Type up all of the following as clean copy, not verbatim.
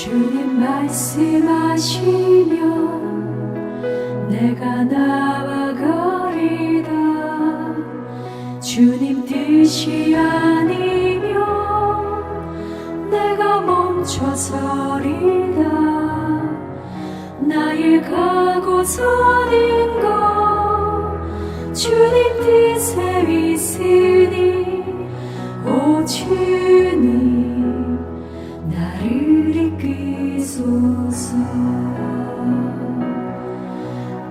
주님 말씀하시면 내가 나아가리다. 주님 뜻이 아니면 내가 멈춰서리다. 나의 가고 서는 것 주님 뜻에 있으니 오 주님 나를 이끄소서.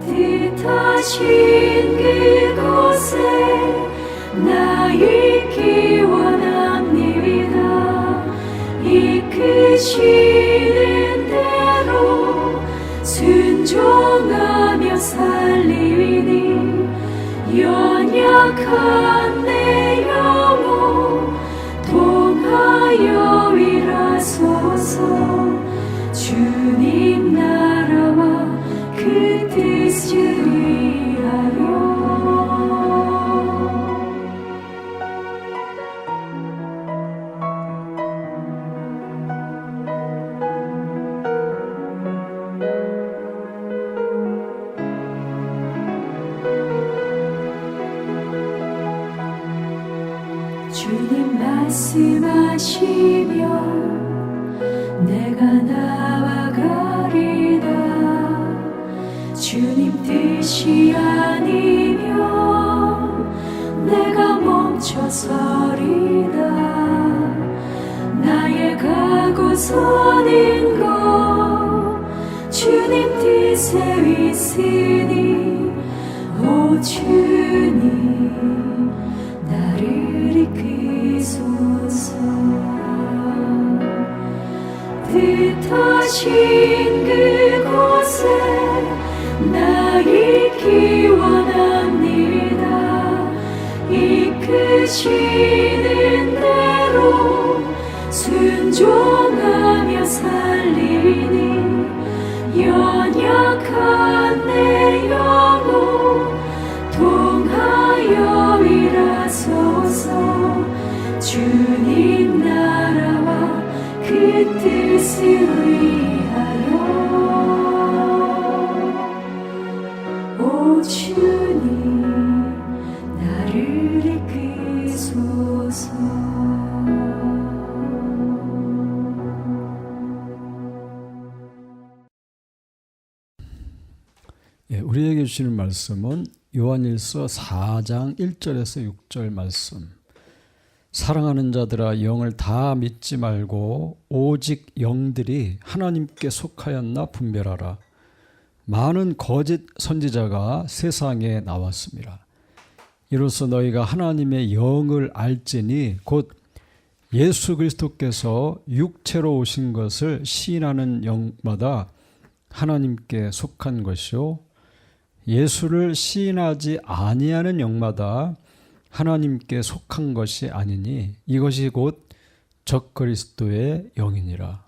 뜻하신 그곳에 나 있기 원합니다. 이끄시는 대로 순종하며 살리니 연약한 내 영혼 통하여 일하소서. 주님 나라와 그 뜻을 위하여. 주님 말씀하시면 내가 나아가리다. 주님 뜻이 아니면 내가 멈춰서리다. 나의 가고 서는 것 주님 뜻에 있으니 오 주님 나를 이끄소서. 뜻하신 그곳에 나 있기 원합니다. 이끄시는 대로 순종하며 살리니 연약한 내 영혼 통하여 일하소서. 주님 나라와 그 뜻을 위하여. 오 주님 나를 이끄소서. 우리에게 주시는 말씀은 요한일서 4장 1절에서 6절 말씀. 사랑하는 자들아 영을 다 믿지 말고 오직 영들이 하나님께 속하였나 분별하라. 많은 거짓 선지자가 세상에 나왔습니다. 이로써 너희가 하나님의 영을 알지니 곧 예수 그리스도께서 육체로 오신 것을 시인하는 영마다 하나님께 속한 것이요 예수를 시인하지 아니하는 영마다 하나님께 속한 것이 아니니 이것이 곧 적그리스도의 영이니라.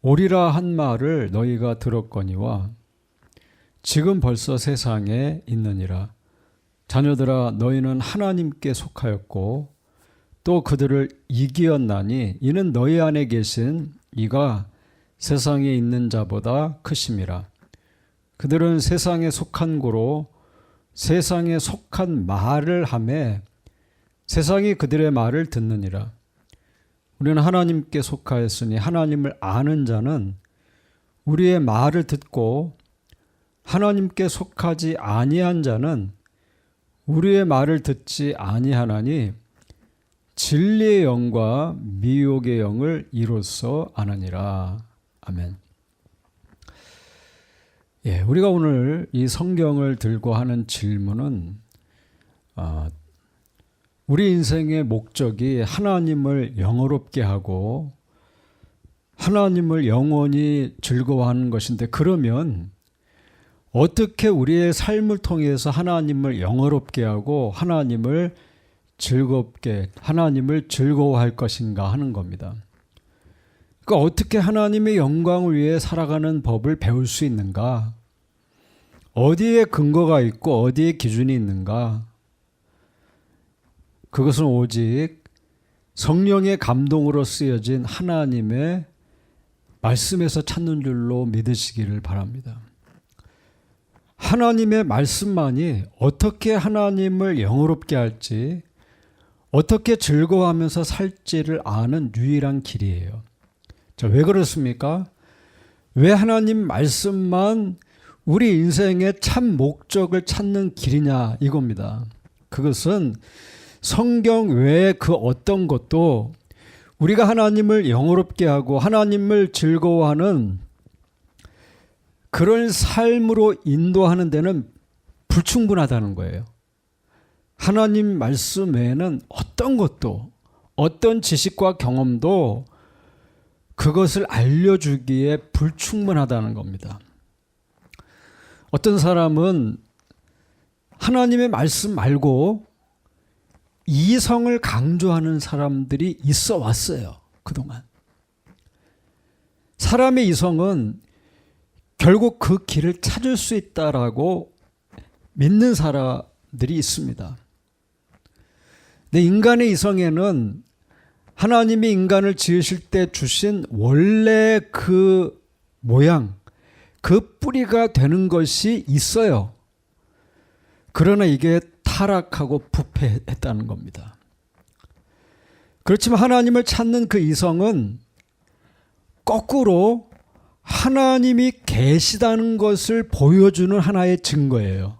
오리라 한 말을 너희가 들었거니와 지금 벌써 세상에 있느니라. 자녀들아 너희는 하나님께 속하였고 또 그들을 이기었나니 이는 너희 안에 계신 이가 세상에 있는 자보다 크심이라. 그들은 세상에 속한 고로 세상에 속한 말을 하매 세상이 그들의 말을 듣느니라. 우리는 하나님께 속하였으니 하나님을 아는 자는 우리의 말을 듣고 하나님께 속하지 아니한 자는 우리의 말을 듣지 아니하나니 진리의 영과 미혹의 영을 이로써 아느니라. 아멘. 우리가 오늘 이 성경을 들고 하는 질문은 우리 인생의 목적이 하나님을 영화롭게 하고 하나님을 영원히 즐거워하는 것인데 그러면 어떻게 우리의 삶을 통해서 하나님을 영화롭게 하고 하나님을 즐거워할 것인가 하는 겁니다. 그러니까 어떻게 하나님의 영광을 위해 살아가는 법을 배울 수 있는가? 어디에 근거가 있고 어디에 기준이 있는가? 그것은 오직 성령의 감동으로 쓰여진 하나님의 말씀에서 찾는 줄로 믿으시기를 바랍니다. 하나님의 말씀만이 어떻게 하나님을 영화롭게 할지, 어떻게 즐거워하면서 살지를 아는 유일한 길이에요. 자, 왜 그렇습니까? 왜 하나님 말씀만 우리 인생의 참 목적을 찾는 길이냐 이겁니다. 그것은 성경 외에 그 어떤 것도 우리가 하나님을 영화롭게 하고 하나님을 즐거워하는 그런 삶으로 인도하는 데는 불충분하다는 거예요. 하나님 말씀 외에는 어떤 것도, 어떤 지식과 경험도 그것을 알려주기에 불충분하다는 겁니다. 어떤 사람은 하나님의 말씀 말고 이성을 강조하는 사람들이 있어 왔어요. 그동안. 사람의 이성은 결국 그 길을 찾을 수 있다라고 믿는 사람들이 있습니다. 근데 인간의 이성에는 하나님이 인간을 지으실 때 주신 원래 그 모양, 그 뿌리가 되는 것이 있어요. 그러나 이게 타락하고 부패했다는 겁니다. 그렇지만 하나님을 찾는 그 이성은 거꾸로 하나님이 계시다는 것을 보여주는 하나의 증거예요.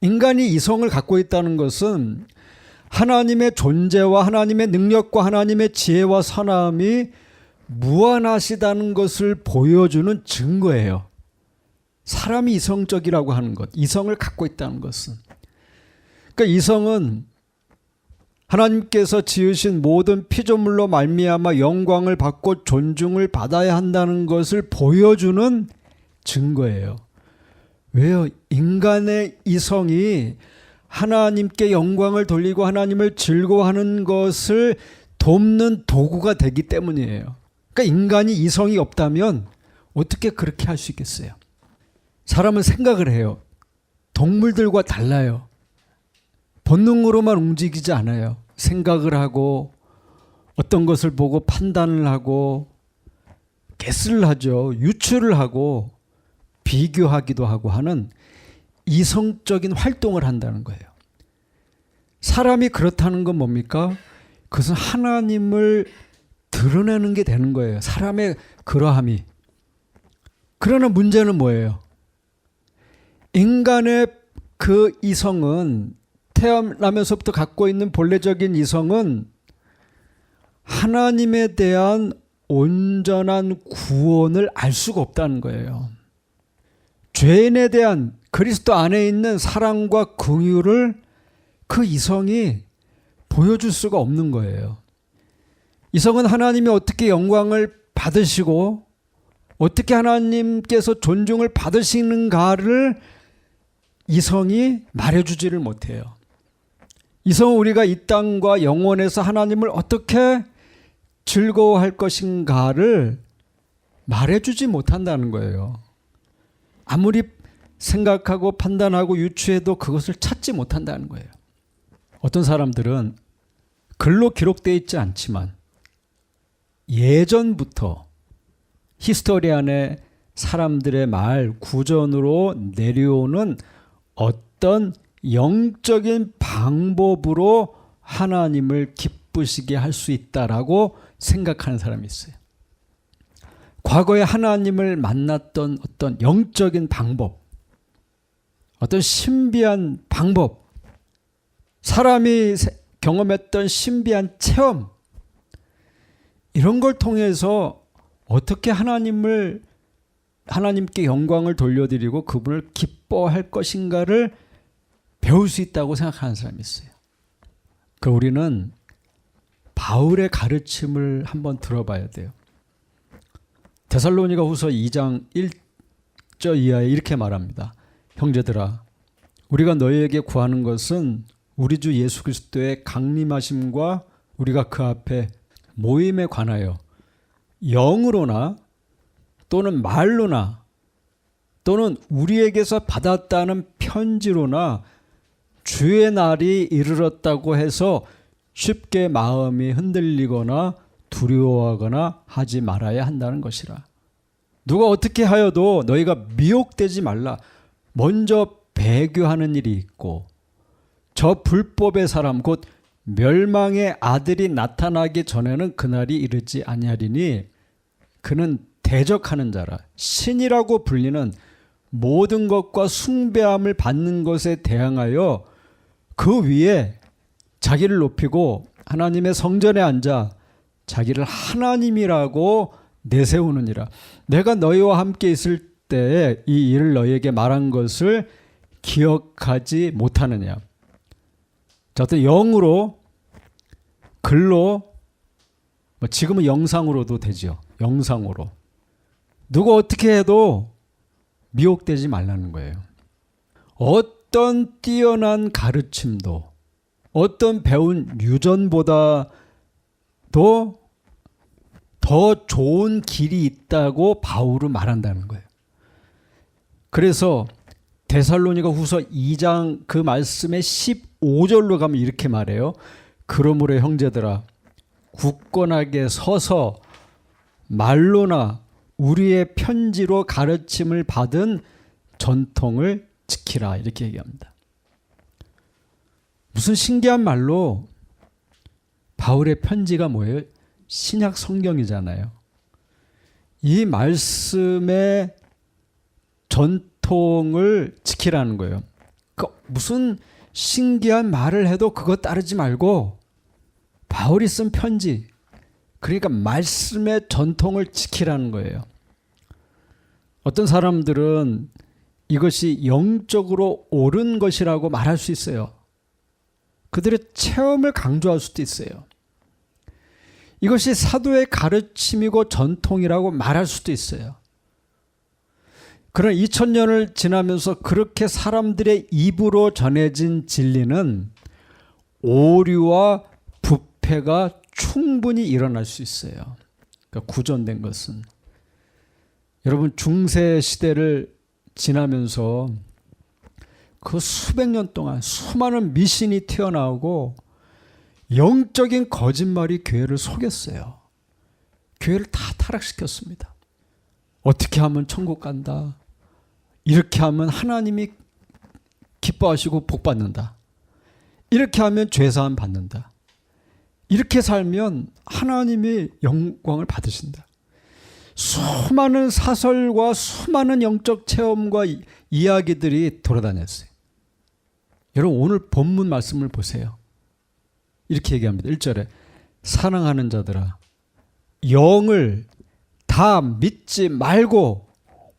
인간이 이성을 갖고 있다는 것은 하나님의 존재와 하나님의 능력과 하나님의 지혜와 선함이 무한하시다는 것을 보여주는 증거예요. 사람이 이성적이라고 하는 것, 이성을 갖고 있다는 것은. 그러니까 이성은 하나님께서 지으신 모든 피조물로 말미암아 영광을 받고 존중을 받아야 한다는 것을 보여주는 증거예요. 왜요? 인간의 이성이 하나님께 영광을 돌리고 하나님을 즐거워하는 것을 돕는 도구가 되기 때문이에요. 그러니까 인간이 이성이 없다면 어떻게 그렇게 할 수 있겠어요? 사람은 생각을 해요. 동물들과 달라요. 본능으로만 움직이지 않아요. 생각을 하고 어떤 것을 보고 판단을 하고 개스를 하죠. 유추를 하고 비교하기도 하고 하는 이성적인 활동을 한다는 거예요. 사람이 그렇다는 건 뭡니까? 그것은 하나님을 드러내는 게 되는 거예요. 사람의 그러함이. 그러나 문제는 뭐예요? 인간의 그 이성은, 태어나면서부터 갖고 있는 본래적인 이성은 하나님에 대한 온전한 구원을 알 수가 없다는 거예요. 죄인에 대한 그리스도 안에 있는 사랑과 긍휼을 그 이성이 보여줄 수가 없는 거예요. 이성은 하나님이 어떻게 영광을 받으시고 어떻게 하나님께서 존중을 받으시는가를 이성이 말해주지를 못해요. 이성은 우리가 이 땅과 영원에서 하나님을 어떻게 즐거워할 것인가를 말해주지 못한다는 거예요. 아무리 생각하고 판단하고 유추해도 그것을 찾지 못한다는 거예요. 어떤 사람들은 글로 기록되어 있지 않지만 예전부터 히스토리 안에 사람들의 말 구전으로 내려오는 어떤 영적인 방법으로 하나님을 기쁘시게 할 수 있다라고 생각하는 사람이 있어요. 과거에 하나님을 만났던 어떤 영적인 방법, 어떤 신비한 방법, 사람이 경험했던 신비한 체험, 이런 걸 통해서 어떻게 하나님께 영광을 돌려드리고 그분을 기뻐할 것인가를 배울 수 있다고 생각하는 사람이 있어요. 그 우리는 바울의 가르침을 한번 들어봐야 돼요. 데살로니가 후서 2장 1절 이하에 이렇게 말합니다. 형제들아, 우리가 너희에게 구하는 것은 우리 주 예수 그리스도의 강림하심과 우리가 그 앞에 모임에 관하여 영으로나 또는 말로나 또는 우리에게서 받았다는 편지로나 주의 날이 이르렀다고 해서 쉽게 마음이 흔들리거나 두려워하거나 하지 말아야 한다는 것이라. 누가 어떻게 하여도 너희가 미혹되지 말라. 먼저 배교하는 일이 있고 저 불법의 사람 곧 멸망의 아들이 나타나기 전에는 그날이 이르지 아니하리니 그는 대적하는 자라. 신이라고 불리는 모든 것과 숭배함을 받는 것에 대항하여 그 위에 자기를 높이고 하나님의 성전에 앉아 자기를 하나님이라고 내세우느니라. 내가 너희와 함께 있을 때에 이 일을 너희에게 말한 것을 기억하지 못하느냐. 자, 어떤 영으로 글로 지금은 영상으로도 되죠. 영상으로 누가 어떻게 해도 미혹되지 말라는 거예요. 어떤 뛰어난 가르침도 어떤 배운 유전보다도 더 좋은 길이 있다고 바울은 말한다는 거예요. 그래서 데살로니가 후서 2장 그 말씀의 15절로 가면 이렇게 말해요. 그러므로 형제들아 굳건하게 서서 말로나 우리의 편지로 가르침을 받은 전통을 지키라 이렇게 얘기합니다. 무슨 신기한 말로 바울의 편지가 뭐예요? 신약 성경이잖아요. 이 말씀의 전통을 지키라는 거예요. 무슨 신기한 말을 해도 그거 따르지 말고 바울이 쓴 편지, 그러니까 말씀의 전통을 지키라는 거예요. 어떤 사람들은 이것이 영적으로 옳은 것이라고 말할 수 있어요. 그들의 체험을 강조할 수도 있어요. 이것이 사도의 가르침이고 전통이라고 말할 수도 있어요. 그러나 2000년을 지나면서 그렇게 사람들의 입으로 전해진 진리는 오류와 부패가 충분히 일어날 수 있어요. 그러니까 구전된 것은. 여러분 중세 시대를 지나면서 그 수백 년 동안 수많은 미신이 튀어나오고 영적인 거짓말이 교회를 속였어요. 교회를 다 타락시켰습니다. 어떻게 하면 천국 간다. 이렇게 하면 하나님이 기뻐하시고 복 받는다. 이렇게 하면 죄사함 받는다. 이렇게 살면 하나님이 영광을 받으신다. 수많은 사설과 수많은 영적 체험과 이야기들이 돌아다녔어요. 여러분 오늘 본문 말씀을 보세요. 이렇게 얘기합니다. 1절에 사랑하는 자들아 영을 다 믿지 말고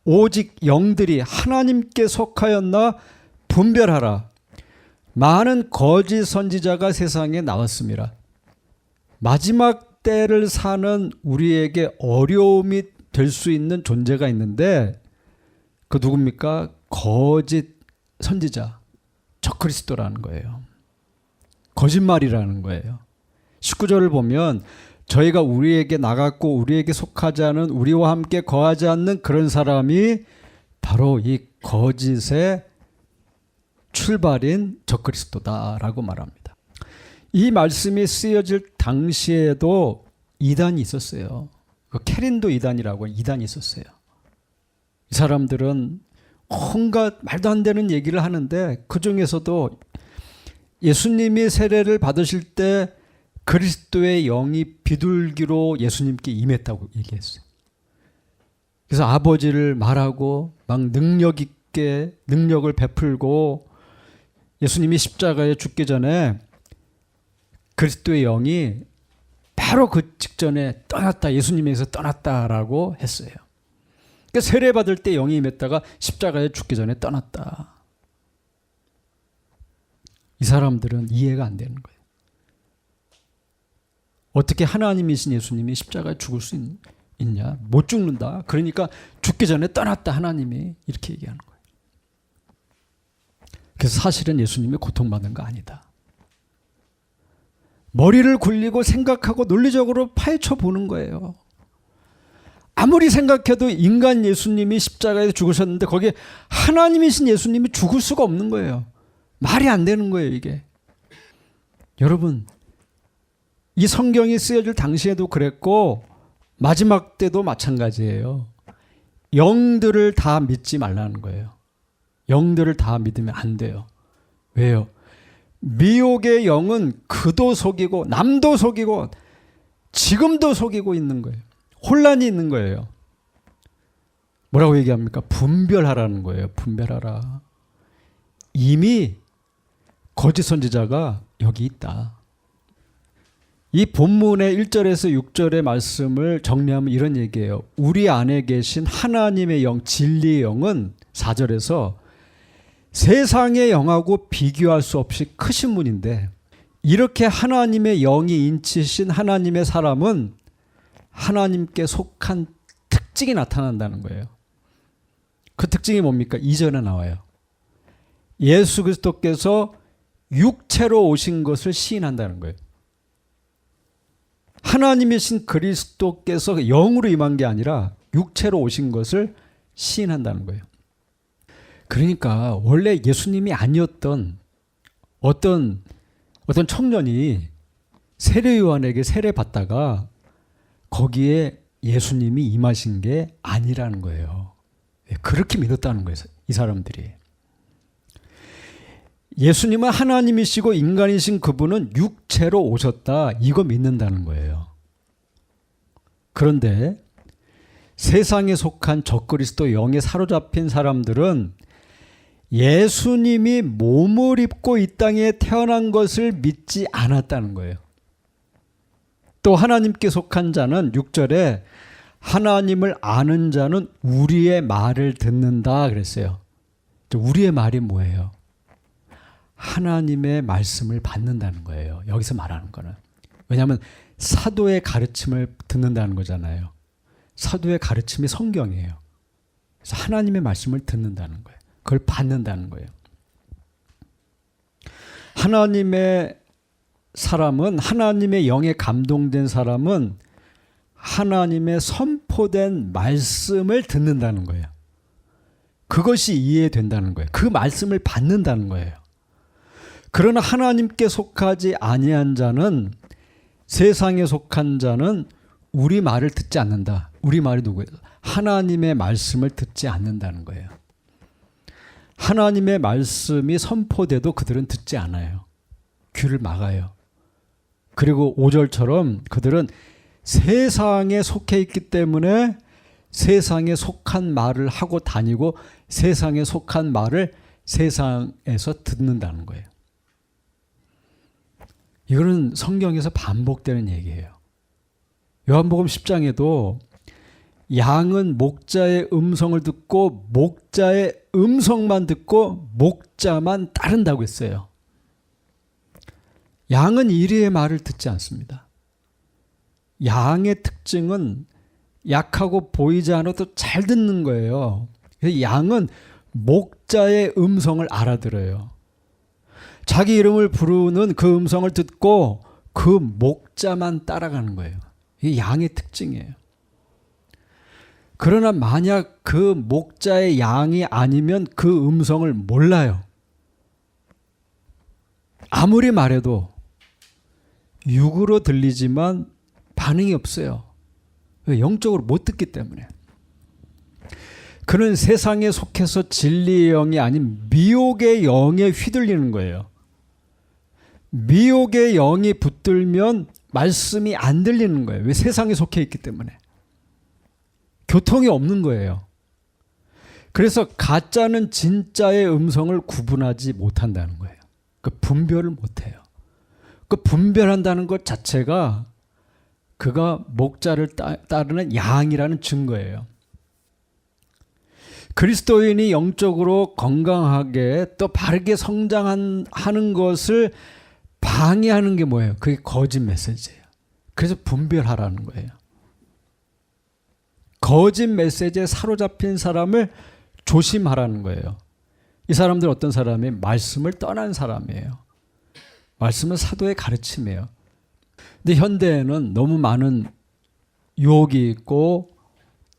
오직 영들이 하나님께 속하였나 분별하라. 많은 거짓 선지자가 세상에 나왔습니다. 마지막 때를 사는 우리에게 어려움이 될 수 있는 존재가 있는데 그 누굽니까? 거짓 선지자, 적그리스도라는 거예요. 거짓말이라는 거예요. 19절을 보면 저희가 우리에게 나갔고 우리에게 속하지 않은 우리와 함께 거하지 않는 그런 사람이 바로 이 거짓의 출발인 적그리스도다라고 말합니다. 이 말씀이 쓰여질 당시에도 이단이 있었어요. 캐린도 이단이라고 이단이 있었어요. 이 사람들은 온갖 말도 안 되는 얘기를 하는데 그 중에서도 예수님이 세례를 받으실 때 그리스도의 영이 비둘기로 예수님께 임했다고 얘기했어요. 그래서 아버지를 말하고 막 능력 있게 능력을 베풀고 예수님이 십자가에 죽기 전에 그리스도의 영이 바로 그 직전에 떠났다. 예수님에게서 떠났다라고 했어요. 그러니까 세례 받을 때 영이 임했다가 십자가에 죽기 전에 떠났다. 이 사람들은 이해가 안 되는 거예요. 어떻게 하나님이신 예수님이 십자가에 죽을 수 있냐? 못 죽는다. 그러니까 죽기 전에 떠났다 하나님이 이렇게 얘기하는 거예요. 그래서 사실은 예수님이 고통받은 거 아니다. 머리를 굴리고 생각하고 논리적으로 파헤쳐 보는 거예요. 아무리 생각해도 인간 예수님이 십자가에 죽으셨는데 거기에 하나님이신 예수님이 죽을 수가 없는 거예요. 말이 안 되는 거예요, 이게. 여러분, 이 성경이 쓰여질 당시에도 그랬고 마지막 때도 마찬가지예요. 영들을 다 믿지 말라는 거예요. 영들을 다 믿으면 안 돼요. 왜요? 미혹의 영은 그도 속이고 남도 속이고 지금도 속이고 있는 거예요. 혼란이 있는 거예요. 뭐라고 얘기합니까? 분별하라는 거예요. 분별하라. 이미 거짓 선지자가 여기 있다. 이 본문의 1절에서 6절의 말씀을 정리하면 이런 얘기예요. 우리 안에 계신 하나님의 영, 진리의 영은 4절에서 세상의 영하고 비교할 수 없이 크신 분인데, 이렇게 하나님의 영이 인치신 하나님의 사람은 하나님께 속한 특징이 나타난다는 거예요. 그 특징이 뭡니까? 2절에 나와요. 예수 그리스도께서 육체로 오신 것을 시인한다는 거예요. 하나님이신 그리스도께서 영으로 임한 게 아니라 육체로 오신 것을 시인한다는 거예요. 그러니까 원래 예수님이 아니었던 어떤 청년이 세례 요한에게 세례 받다가 거기에 예수님이 임하신 게 아니라는 거예요. 그렇게 믿었다는 거예요, 이 사람들이. 예수님은 하나님이시고 인간이신 그분은 육체로 오셨다, 이거 믿는다는 거예요. 그런데 세상에 속한 적그리스도 영에 사로잡힌 사람들은 예수님이 몸을 입고 이 땅에 태어난 것을 믿지 않았다는 거예요. 또 하나님께 속한 자는 6절에 하나님을 아는 자는 우리의 말을 듣는다 그랬어요. 우리의 말이 뭐예요? 하나님의 말씀을 받는다는 거예요. 여기서 말하는 거는. 왜냐하면 사도의 가르침을 듣는다는 거잖아요. 사도의 가르침이 성경이에요. 그래서 하나님의 말씀을 듣는다는 거예요. 그걸 받는다는 거예요. 하나님의 사람은, 하나님의 영에 감동된 사람은 하나님의 선포된 말씀을 듣는다는 거예요. 그것이 이해된다는 거예요. 그 말씀을 받는다는 거예요. 그러나 하나님께 속하지 아니한 자는, 세상에 속한 자는 우리 말을 듣지 않는다. 우리 말이 누구예요? 하나님의 말씀을 듣지 않는다는 거예요. 하나님의 말씀이 선포돼도 그들은 듣지 않아요. 귀를 막아요. 그리고 5절처럼 그들은 세상에 속해 있기 때문에 세상에 속한 말을 하고 다니고 세상에 속한 말을 세상에서 듣는다는 거예요. 이거는 성경에서 반복되는 얘기예요. 요한복음 10장에도 양은 목자의 음성을 듣고 목자의 음성만 듣고 목자만 따른다고 했어요. 양은 이리의 말을 듣지 않습니다. 양의 특징은 약하고 보이지 않아도 잘 듣는 거예요. 양은 목자의 음성을 알아들어요. 자기 이름을 부르는 그 음성을 듣고 그 목자만 따라가는 거예요. 이게 양의 특징이에요. 그러나 만약 그 목자의 양이 아니면 그 음성을 몰라요. 아무리 말해도 육으로 들리지만 반응이 없어요. 영적으로 못 듣기 때문에. 그는 세상에 속해서 진리의 영이 아닌 미혹의 영에 휘둘리는 거예요. 미혹의 영이 붙들면 말씀이 안 들리는 거예요. 왜? 세상에 속해 있기 때문에. 교통이 없는 거예요. 그래서 가짜는 진짜의 음성을 구분하지 못한다는 거예요. 그 분별을 못해요. 그 분별한다는 것 자체가 그가 목자를 따르는 양이라는 증거예요. 그리스도인이 영적으로 건강하게 또 바르게 성장하는 것을 방해하는 게 뭐예요? 그게 거짓 메시지예요. 그래서 분별하라는 거예요. 거짓 메시지에 사로잡힌 사람을 조심하라는 거예요. 이 사람들은 어떤 사람이 말씀을 떠난 사람이에요. 말씀은 사도의 가르침이에요. 근데 현대에는 너무 많은 유혹이 있고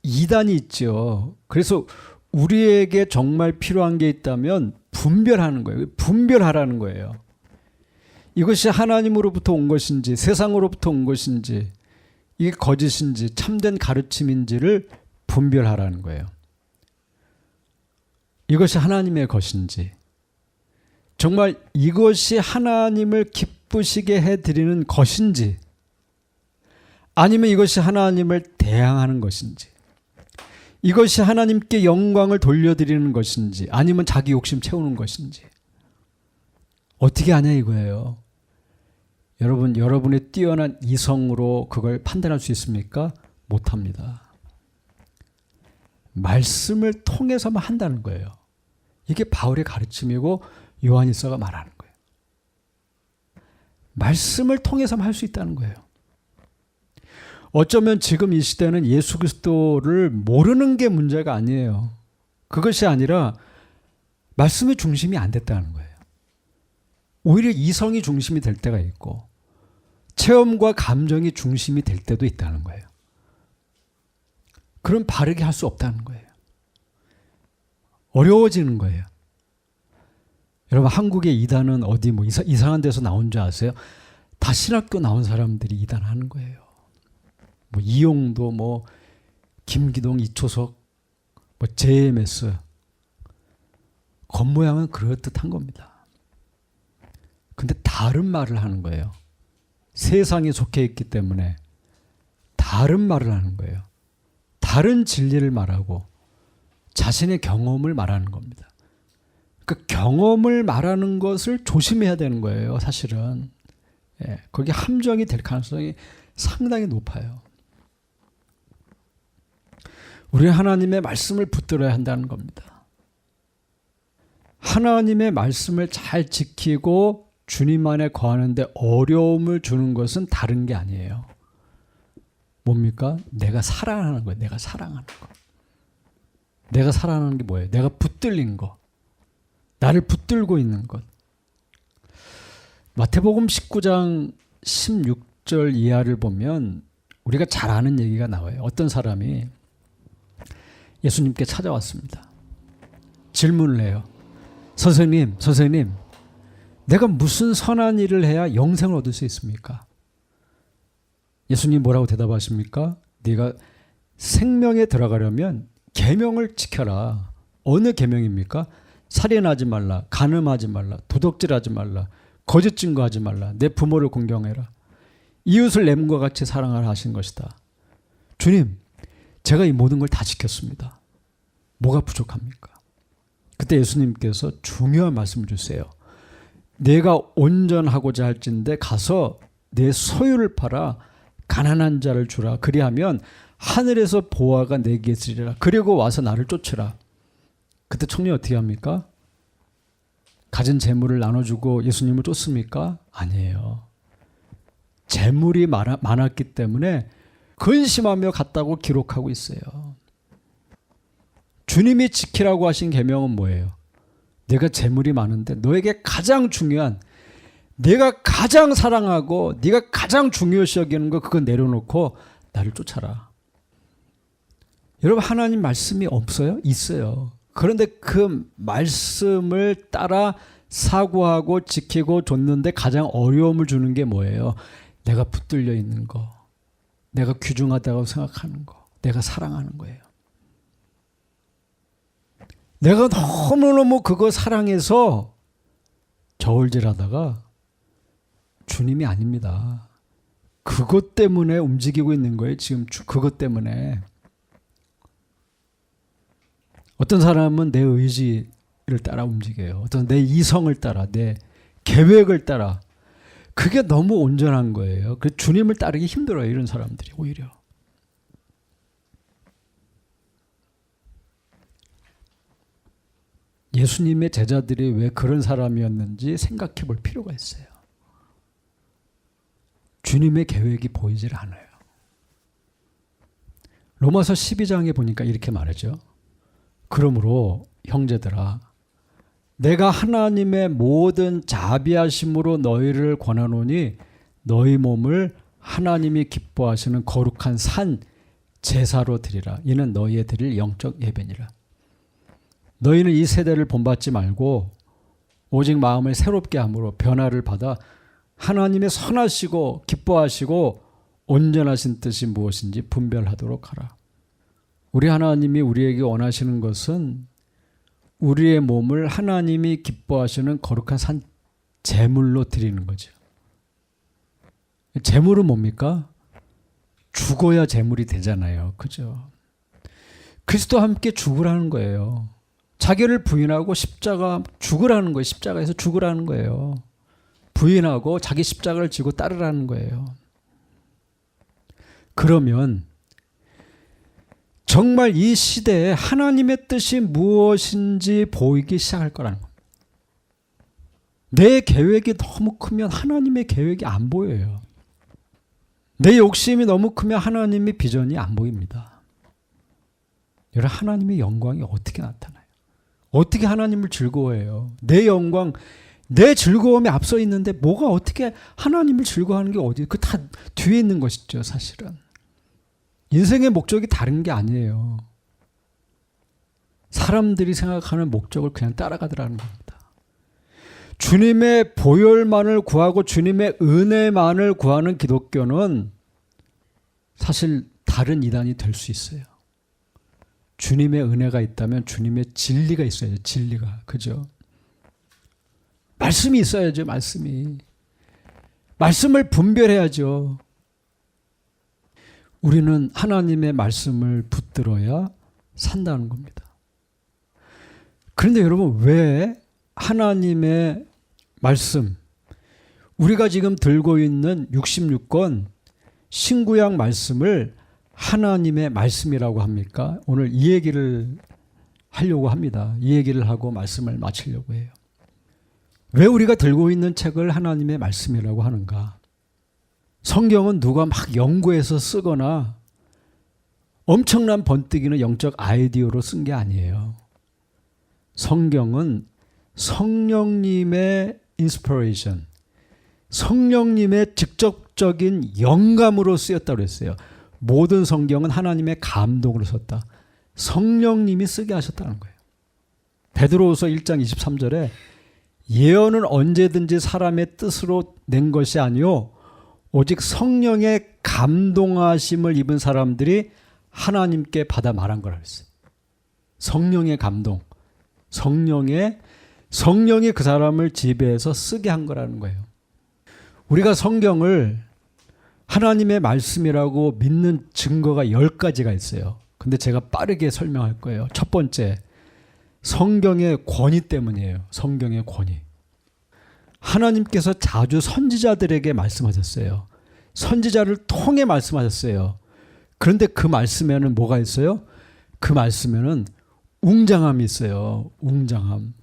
이단이 있죠. 그래서 우리에게 정말 필요한 게 있다면 분별하는 거예요. 분별하라는 거예요. 이것이 하나님으로부터 온 것인지 세상으로부터 온 것인지 이게 거짓인지 참된 가르침인지를 분별하라는 거예요. 이것이 하나님의 것인지 정말 이것이 하나님을 기쁘시게 해드리는 것인지 아니면 이것이 하나님을 대항하는 것인지 이것이 하나님께 영광을 돌려드리는 것인지 아니면 자기 욕심 채우는 것인지 어떻게 하냐 이거예요. 여러분, 여러분의 뛰어난 이성으로 그걸 판단할 수 있습니까? 못합니다. 말씀을 통해서만 한다는 거예요. 이게 바울의 가르침이고 요한일서가 말하는 거예요. 말씀을 통해서만 할 수 있다는 거예요. 어쩌면 지금 이 시대는 예수 그리스도를 모르는 게 문제가 아니에요. 그것이 아니라 말씀의 중심이 안 됐다는 거예요. 오히려 이성이 중심이 될 때가 있고 체험과 감정이 중심이 될 때도 있다는 거예요. 그럼 바르게 할 수 없다는 거예요. 어려워지는 거예요. 여러분 한국의 이단은 어디 뭐 이상한 데서 나온 줄 아세요? 다 신학교 나온 사람들이 이단하는 거예요. 뭐 이용도 뭐 김기동 이초석 뭐 JMS 겉모양은 그럴듯한 겁니다. 근데 다른 말을 하는 거예요. 세상에 속해 있기 때문에 다른 말을 하는 거예요. 다른 진리를 말하고 자신의 경험을 말하는 겁니다. 그 경험을 말하는 것을 조심해야 되는 거예요. 사실은 거기 함정이 될 가능성이 상당히 높아요. 우리는 하나님의 말씀을 붙들어야 한다는 겁니다. 하나님의 말씀을 잘 지키고 주님 안에 거하는데 어려움을 주는 것은 다른 게 아니에요. 뭡니까? 내가 사랑하는 거예요. 내가 사랑하는 거. 내가 사랑하는 게 뭐예요? 내가 붙들린 거. 나를 붙들고 있는 것. 마태복음 19장 16절 이하를 보면 우리가 잘 아는 얘기가 나와요. 어떤 사람이 예수님께 찾아왔습니다. 질문을 해요. 선생님, 내가 무슨 선한 일을 해야 영생을 얻을 수 있습니까? 예수님 뭐라고 대답하십니까? 네가 생명에 들어가려면 계명을 지켜라. 어느 계명입니까? 살인하지 말라, 간음하지 말라, 도둑질하지 말라, 거짓 증거하지 말라, 내 부모를 공경해라. 이웃을 내 몸과 같이 사랑하라 하신 것이다. 주님, 제가 이 모든 걸 다 지켰습니다. 뭐가 부족합니까? 그때 예수님께서 중요한 말씀을 주세요. 내가 온전하고자 할진대 가서 내 소유를 팔아 가난한 자를 주라. 그리하면 하늘에서 보화가 내게 있으리라. 그리고 와서 나를 쫓으라. 그때 청년이 어떻게 합니까? 가진 재물을 나눠주고 예수님을 쫓습니까? 아니에요. 재물이 많았기 때문에 근심하며 갔다고 기록하고 있어요. 주님이 지키라고 하신 계명은 뭐예요? 내가 재물이 많은데 너에게 가장 중요한 내가 가장 사랑하고 네가 가장 중요시 여기는 거 그건 내려놓고 나를 쫓아라. 여러분 하나님 말씀이 없어요? 있어요. 그런데 그 말씀을 따라 사고하고 지키고 줬는데 가장 어려움을 주는 게 뭐예요? 내가 붙들려 있는 거, 내가 귀중하다고 생각하는 거, 내가 사랑하는 거예요. 내가 너무너무 그거 사랑해서 저울질하다가 주님이 아닙니다. 그것 때문에 움직이고 있는 거예요. 지금 그것 때문에. 어떤 사람은 내 의지를 따라 움직여요. 어떤 내 이성을 따라, 내 계획을 따라. 그게 너무 온전한 거예요. 그 주님을 따르기 힘들어요. 이런 사람들이 오히려. 예수님의 제자들이 왜 그런 사람이었는지 생각해 볼 필요가 있어요. 주님의 계획이 보이질 않아요. 로마서 12장에 보니까 이렇게 말하죠. 그러므로 형제들아 내가 하나님의 모든 자비하심으로 너희를 권하노니 너희 몸을 하나님이 기뻐하시는 거룩한 산 제사로 드리라. 이는 너희의 드릴 영적 예배니라. 너희는 이 세대를 본받지 말고 오직 마음을 새롭게 함으로 변화를 받아 하나님의 선하시고 기뻐하시고 온전하신 뜻이 무엇인지 분별하도록 하라. 우리 하나님이 우리에게 원하시는 것은 우리의 몸을 하나님이 기뻐하시는 거룩한 산 제물로 드리는 거죠. 제물은 뭡니까? 죽어야 제물이 되잖아요. 그죠? 그리스도와 함께 죽으라는 거예요. 자기를 부인하고 십자가 죽으라는 거예요. 십자가에서 죽으라는 거예요. 부인하고 자기 십자가를 지고 따르라는 거예요. 그러면 정말 이 시대에 하나님의 뜻이 무엇인지 보이기 시작할 거라는 겁니다. 내 계획이 너무 크면 하나님의 계획이 안 보여요. 내 욕심이 너무 크면 하나님의 비전이 안 보입니다. 여러분, 하나님의 영광이 어떻게 나타나요? 어떻게 하나님을 즐거워해요? 내 영광, 내 즐거움이 앞서 있는데 뭐가 어떻게 하나님을 즐거워하는 게 어디? 그 다 뒤에 있는 것이죠, 사실은. 인생의 목적이 다른 게 아니에요. 사람들이 생각하는 목적을 그냥 따라가더라는 겁니다. 주님의 보혈만을 구하고 주님의 은혜만을 구하는 기독교는 사실 다른 이단이 될 수 있어요. 주님의 은혜가 있다면 주님의 진리가 있어야죠. 진리가. 그죠? 말씀이 있어야죠. 말씀이. 말씀을 분별해야죠. 우리는 하나님의 말씀을 붙들어야 산다는 겁니다. 그런데 여러분, 왜 하나님의 말씀, 우리가 지금 들고 있는 66권 신구약 말씀을 하나님의 말씀이라고 합니까? 오늘 이 얘기를 하려고 합니다. 이 얘기를 하고 말씀을 마치려고 해요. 왜 우리가 들고 있는 책을 하나님의 말씀이라고 하는가? 성경은 누가 막 연구해서 쓰거나 엄청난 번뜩이는 영적 아이디어로 쓴 게 아니에요. 성경은 성령님의 인스피레이션, 성령님의 직접적인 영감으로 쓰였다고 했어요. 모든 성경은 하나님의 감동으로 썼다. 성령님이 쓰게 하셨다는 거예요. 베드로후서 1장 23절에 예언은 언제든지 사람의 뜻으로 낸 것이 아니요 오직 성령의 감동하심을 입은 사람들이 하나님께 받아 말한 거라고 했어요. 성령의 감동, 성령이 그 사람을 지배해서 쓰게 한 거라는 거예요. 우리가 성경을 하나님의 말씀이라고 믿는 증거가 10가지가 있어요. 근데 제가 빠르게 설명할 거예요. 첫 번째, 성경의 권위 때문이에요. 성경의 권위. 하나님께서 자주 선지자들에게 말씀하셨어요. 선지자를 통해 말씀하셨어요. 그런데 그 말씀에는 뭐가 있어요? 그 말씀에는 웅장함이 있어요. 웅장함.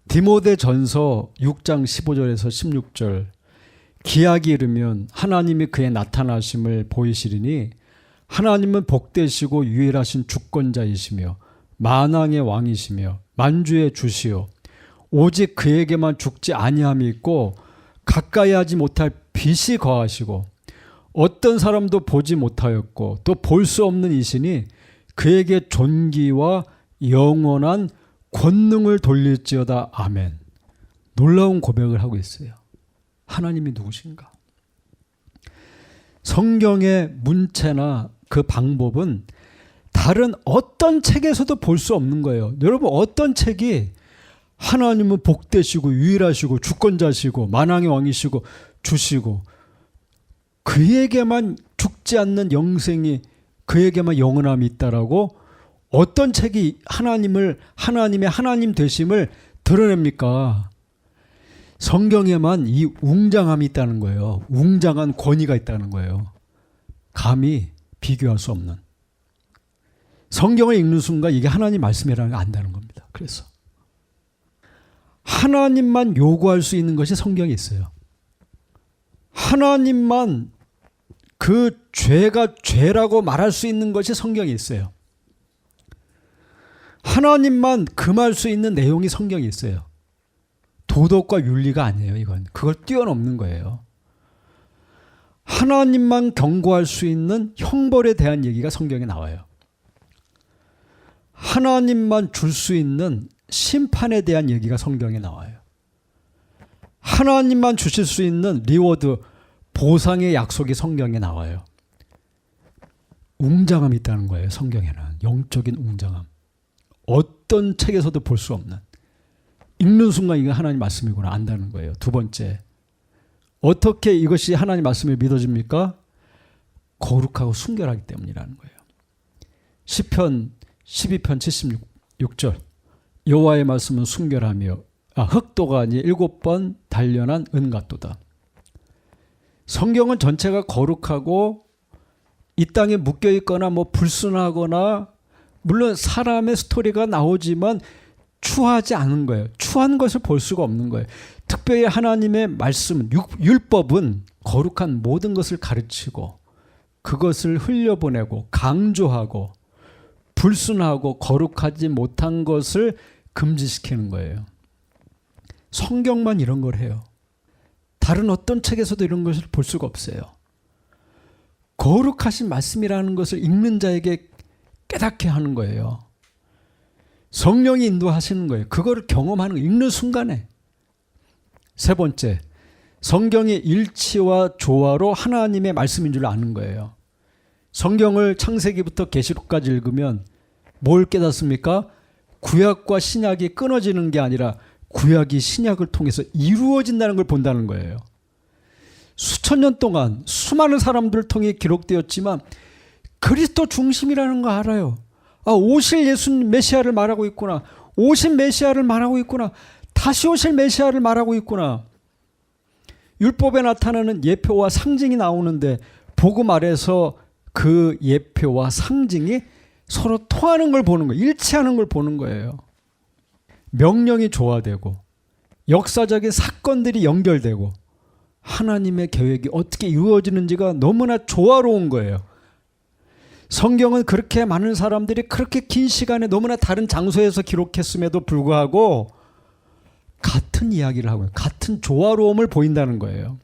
디모데전서 6장 15절에서 16절. 기약이 이르면 하나님이 그의 나타나심을 보이시리니 하나님은 복되시고 유일하신 주권자이시며 만왕의 왕이시며 만주의 주시요 오직 그에게만 죽지 아니함이 있고 가까이 하지 못할 빛이 거하시고 어떤 사람도 보지 못하였고 또 볼 수 없는 이시니 그에게 존귀와 영원한 권능을 돌릴지어다. 아멘. 놀라운 고백을 하고 있어요. 하나님이 누구신가? 성경의 문체나 그 방법은 다른 어떤 책에서도 볼 수 없는 거예요. 여러분, 어떤 책이 하나님은 복되시고 유일하시고 주권자시고 만왕의 왕이시고 주시고 그에게만 죽지 않는 영생이 그에게만 영원함이 있다라고 어떤 책이 하나님의 하나님 되심을 드러냅니까? 성경에만 이 웅장함이 있다는 거예요. 웅장한 권위가 있다는 거예요. 감히 비교할 수 없는. 성경을 읽는 순간 이게 하나님 말씀이라는 걸 안다는 겁니다. 그래서 하나님만 요구할 수 있는 것이 성경에 있어요. 하나님만 그 죄가 죄라고 말할 수 있는 것이 성경에 있어요. 하나님만 금할 수 있는 내용이 성경에 있어요. 도덕과 윤리가 아니에요. 이건 그걸 뛰어넘는 거예요. 하나님만 경고할 수 있는 형벌에 대한 얘기가 성경에 나와요. 하나님만 줄 수 있는 심판에 대한 얘기가 성경에 나와요. 하나님만 주실 수 있는 리워드, 보상의 약속이 성경에 나와요. 웅장함이 있다는 거예요. 성경에는 영적인 웅장함. 어떤 책에서도 볼 수 없는, 읽는 순간 이게 하나님 말씀이구나 안다는 거예요. 두 번째, 어떻게 이것이 하나님 말씀을 믿어집니까? 거룩하고 순결하기 때문이라는 거예요. 시편 12편 76절, 여호와의 말씀은 순결하며 흑도가 아니 7번 단련한 은 같도다. 성경은 전체가 거룩하고 이 땅에 묶여 있거나 뭐 불순하거나, 물론 사람의 스토리가 나오지만 추하지 않은 거예요. 추한 것을 볼 수가 없는 거예요. 특별히 하나님의 말씀, 율법은 거룩한 모든 것을 가르치고 그것을 흘려보내고 강조하고 불순하고 거룩하지 못한 것을 금지시키는 거예요. 성경만 이런 걸 해요. 다른 어떤 책에서도 이런 것을 볼 수가 없어요. 거룩하신 말씀이라는 것을 읽는 자에게 깨닫게 하는 거예요. 성령이 인도하시는 거예요. 그거를 경험하는 거예요. 읽는 순간에. 세 번째, 성경의 일치와 조화로 하나님의 말씀인 줄 아는 거예요. 성경을 창세기부터 계시록까지 읽으면 뭘 깨닫습니까? 구약과 신약이 끊어지는 게 아니라 구약이 신약을 통해서 이루어진다는 걸 본다는 거예요. 수천 년 동안 수많은 사람들을 통해 기록되었지만 그리스도 중심이라는 거 알아요. 오실 예수 메시아를 말하고 있구나. 오신 메시아를 말하고 있구나. 다시 오실 메시아를 말하고 있구나. 율법에 나타나는 예표와 상징이 나오는데 복음 아래서 그 예표와 상징이 서로 통하는 걸 보는 거예요. 일치하는 걸 보는 거예요. 명령이 조화되고 역사적인 사건들이 연결되고 하나님의 계획이 어떻게 이루어지는지가 너무나 조화로운 거예요. 성경은 그렇게 많은 사람들이 그렇게 긴 시간에 너무나 다른 장소에서 기록했음에도 불구하고 같은 이야기를 하고 같은 조화로움을 보인다는 거예요.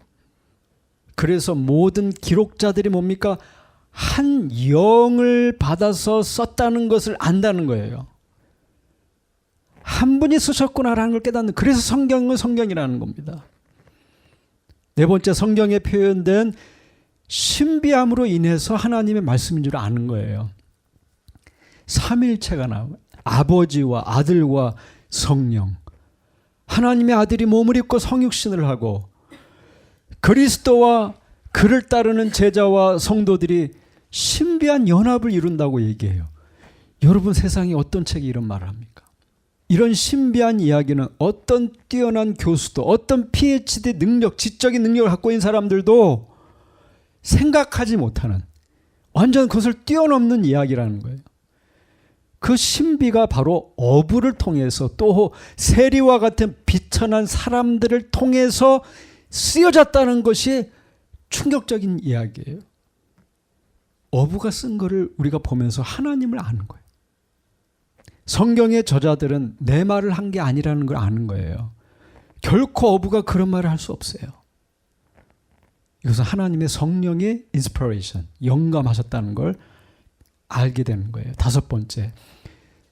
그래서 모든 기록자들이 뭡니까? 한 영을 받아서 썼다는 것을 안다는 거예요. 한 분이 쓰셨구나라는 걸 깨닫는, 그래서 성경은 성경이라는 겁니다. 네 번째, 성경에 표현된 신비함으로 인해서 하나님의 말씀인 줄 아는 거예요. 삼일체가 나와요. 아버지와 아들과 성령. 하나님의 아들이 몸을 입고 성육신을 하고 그리스도와 그를 따르는 제자와 성도들이 신비한 연합을 이룬다고 얘기해요. 여러분, 세상에 어떤 책이 이런 말을 합니까? 이런 신비한 이야기는 어떤 뛰어난 교수도, 어떤 PhD 능력, 지적인 능력을 갖고 있는 사람들도 생각하지 못하는, 완전 그것을 뛰어넘는 이야기라는 거예요. 그 신비가 바로 어부를 통해서 또 세리와 같은 비천한 사람들을 통해서 쓰여졌다는 것이 충격적인 이야기예요. 어부가 쓴 거를 우리가 보면서 하나님을 아는 거예요. 성경의 저자들은 내 말을 한 게 아니라는 걸 아는 거예요. 결코 어부가 그런 말을 할 수 없어요. 이것은 하나님의 성령의 인스피레이션, 영감하셨다는 걸 알게 되는 거예요. 다섯 번째,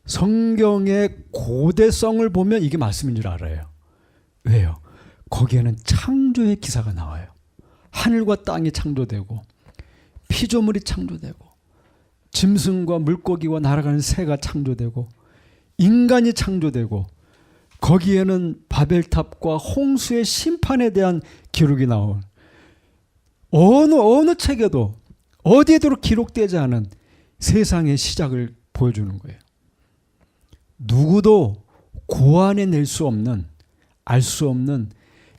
성경의 고대성을 보면 이게 말씀인 줄 알아요. 왜요? 거기에는 창조의 기사가 나와요. 하늘과 땅이 창조되고 피조물이 창조되고 짐승과 물고기와 날아가는 새가 창조되고 인간이 창조되고 거기에는 바벨탑과 홍수의 심판에 대한 기록이 나온, 어느 책에도 어디에도 기록되지 않은 세상의 시작을 보여주는 거예요. 누구도 고안해낼 수 없는, 알 수 없는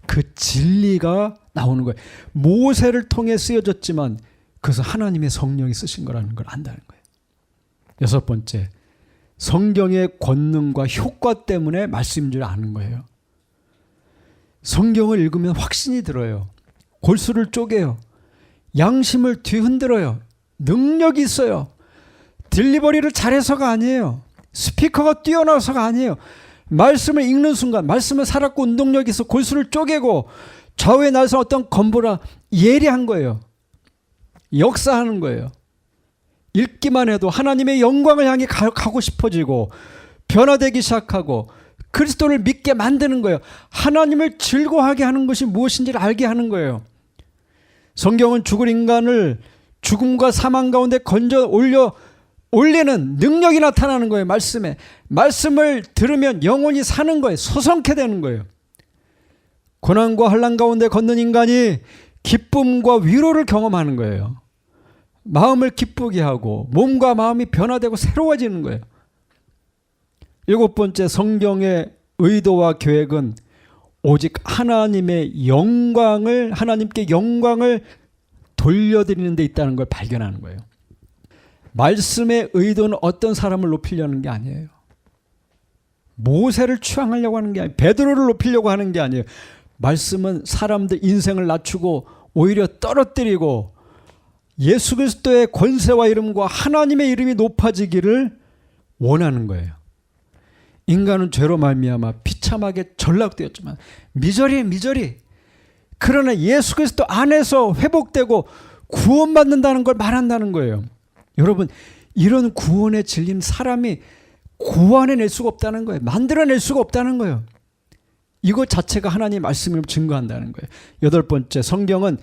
그 진리가 나오는 거예요. 모세를 통해 쓰여졌지만 그것은 하나님의 성령이 쓰신 거라는 걸 안다는 거예요. 여섯 번째, 성경의 권능과 효과 때문에 말씀인 줄 아는 거예요. 성경을 읽으면 확신이 들어요. 골수를 쪼개요. 양심을 뒤흔들어요. 능력이 있어요. 딜리버리를 잘해서가 아니에요. 스피커가 뛰어나서가 아니에요. 말씀을 읽는 순간 말씀은 살았고 운동력이 있어 골수를 쪼개고 좌우에 나서 어떤 건보라 예리한 거예요. 역사하는 거예요. 읽기만 해도 하나님의 영광을 향해 가고 싶어지고 변화되기 시작하고 그리스도를 믿게 만드는 거예요. 하나님을 즐거워하게 하는 것이 무엇인지를 알게 하는 거예요. 성경은 죽을 인간을 죽음과 사망 가운데 건져 올리는 능력이 나타나는 거예요. 말씀에. 말씀을 들으면 영혼이 사는 거예요. 소성케 되는 거예요. 고난과 환난 가운데 걷는 인간이 기쁨과 위로를 경험하는 거예요. 마음을 기쁘게 하고 몸과 마음이 변화되고 새로워지는 거예요. 7번째, 성경의 의도와 계획은 오직 하나님의 영광을, 하나님께 영광을 돌려드리는 데 있다는 걸 발견하는 거예요. 말씀의 의도는 어떤 사람을 높이려는 게 아니에요. 모세를 추앙하려고 하는 게 아니에요. 베드로를 높이려고 하는 게 아니에요. 말씀은 사람들 인생을 낮추고 오히려 떨어뜨리고 예수 그리스도의 권세와 이름과 하나님의 이름이 높아지기를 원하는 거예요. 인간은 죄로 말미암아 비참하게 전락되었지만 미저리 그러나 예수 그리스도 안에서 회복되고 구원받는다는 걸 말한다는 거예요. 여러분, 이런 구원의 진리는 사람이 고안해낼 수가 없다는 거예요. 만들어낼 수가 없다는 거예요. 이것 자체가 하나님의 말씀을 증거한다는 거예요. 8번째, 성경은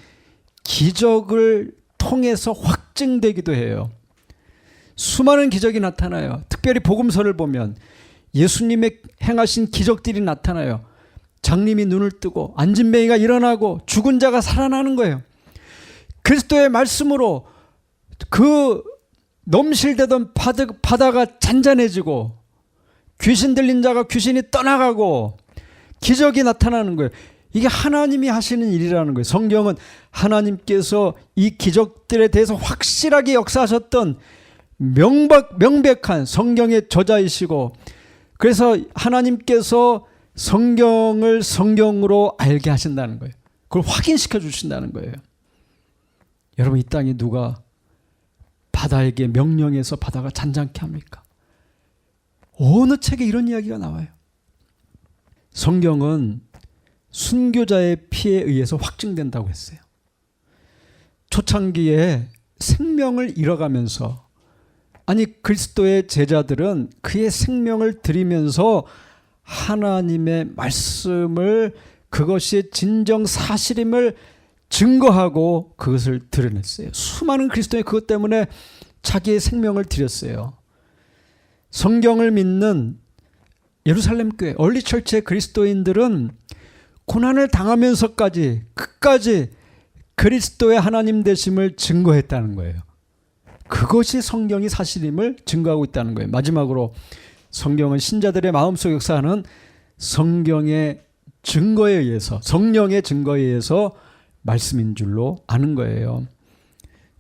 기적을 통해서 확증되기도 해요. 수많은 기적이 나타나요. 특별히 복음서를 보면 예수님의 행하신 기적들이 나타나요. 장님이 눈을 뜨고 안진뱅이가 일어나고 죽은 자가 살아나는 거예요. 그리스도의 말씀으로 그 넘실대던 바다가 잔잔해지고 귀신 들린 자가 귀신이 떠나가고 기적이 나타나는 거예요. 이게 하나님이 하시는 일이라는 거예요. 성경은 하나님께서 이 기적들에 대해서 확실하게 역사하셨던 명백한 성경의 저자이시고, 그래서 하나님께서 성경을 성경으로 알게 하신다는 거예요. 그걸 확인시켜 주신다는 거예요. 여러분, 이 땅에 누가 바다에게 명령해서 바다가 잔잔케 합니까? 어느 책에 이런 이야기가 나와요? 성경은 순교자의 피에 의해서 확증된다고 했어요. 초창기에 생명을 잃어가면서, 아니 그리스도의 제자들은 그의 생명을 드리면서 하나님의 말씀을, 그것이 진정 사실임을 증거하고 그것을 드러냈어요. 수많은 그리스도인이 그것 때문에 자기의 생명을 드렸어요. 성경을 믿는 예루살렘 교회 얼리처치의 그리스도인들은 고난을 당하면서까지 끝까지 그리스도의 하나님 되심을 증거했다는 거예요. 그것이 성경이 사실임을 증거하고 있다는 거예요. 마지막으로, 성경은 신자들의 마음속 역사하는 성경의 증거에 의해서, 성령의 증거에 의해서 말씀인 줄로 아는 거예요.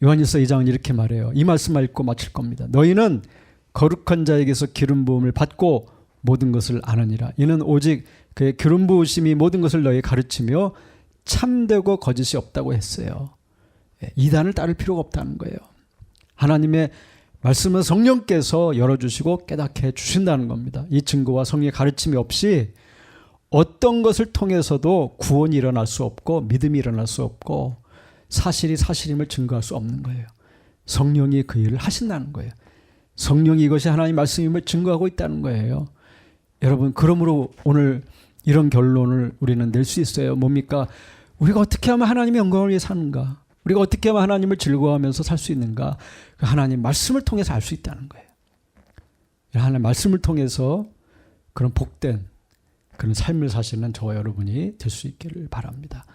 요한일서 2장은 이렇게 말해요. 이 말씀을 읽고 마칠 겁니다. 너희는 거룩한 자에게서 기름 부음을 받고 모든 것을 아느니라. 이는 오직 그의 기름 부으심이 모든 것을 너희 가르치며 참되고 거짓이 없다고 했어요. 이단을 따를 필요가 없다는 거예요. 하나님의 말씀은 성령께서 열어주시고 깨닫게 해주신다는 겁니다. 이 증거와 성령의 가르침이 없이 어떤 것을 통해서도 구원이 일어날 수 없고 믿음이 일어날 수 없고 사실이 사실임을 증거할 수 없는 거예요. 성령이 그 일을 하신다는 거예요. 성령이 이것이 하나님의 말씀임을 증거하고 있다는 거예요. 여러분, 그러므로 오늘 이런 결론을 우리는 낼 수 있어요. 뭡니까? 우리가 어떻게 하면 하나님의 영광을 위해 사는가? 우리가 어떻게 하면 하나님을 즐거워하면서 살 수 있는가? 그 하나님 말씀을 통해서 알 수 있다는 거예요. 하나님 말씀을 통해서 그런 복된 그런 삶을 사시는 저와 여러분이 될 수 있기를 바랍니다.